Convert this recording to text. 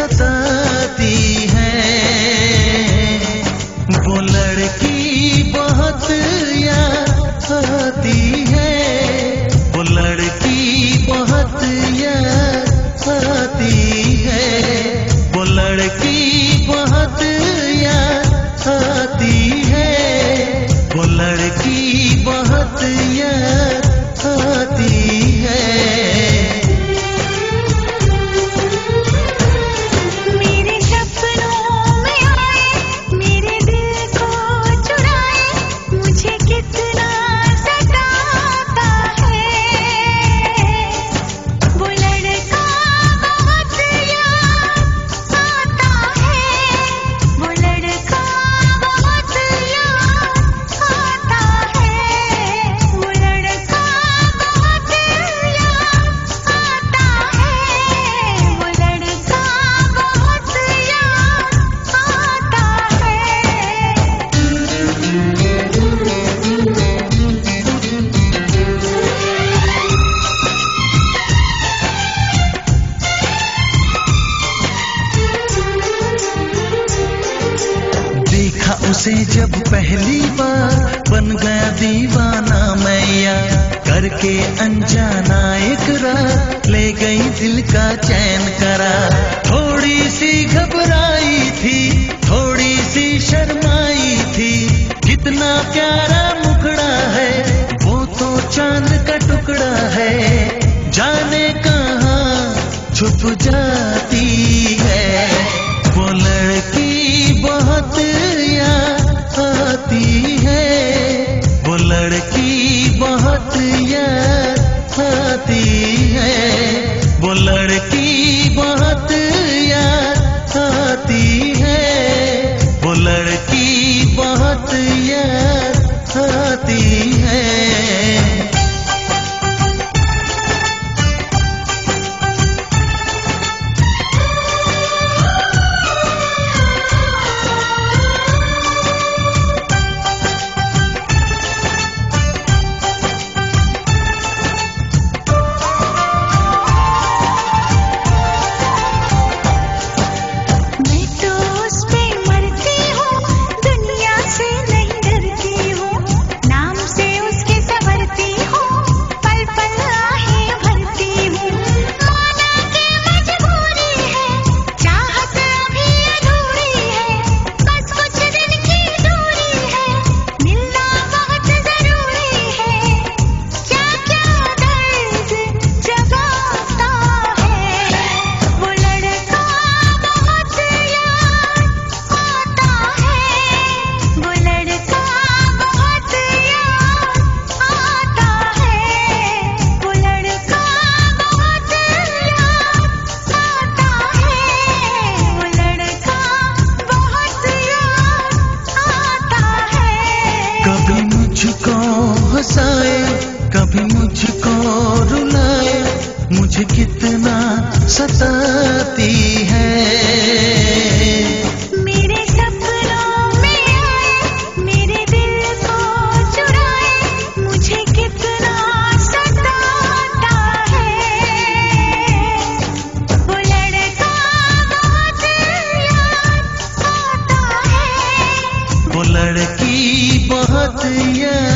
सताती है। वो लड़की बहुत याद आती है, वो लड़की बहुत याद आती है, वो लड़की बहुत याद आती है, वो लड़की बहुत याद आती है। उसे जब पहली बार बन गया दीवाना मैया, करके अनजाना इकरार ले गई दिल का चैन करा। थोड़ी सी घबराई थी, थोड़ी सी शर्माई थी, कितना प्यारा मुखड़ा है, वो तो चांद का टुकड़ा है, जाने कहाँ छुप जाती है। वो लड़की बहुत याद आती है, वो लड़की बहुत याद आती है, वो लड़की बहुत याद आती है, वो लड़की बहुत याद आती है। कभी मुझको रुलाए, मुझे कितना सताती है। मेरे सपनों में आए, मेरे दिल को चुराए, मुझे कितना सताता है। वो लड़का बहुत याद आता है, वो लड़की बहुत याद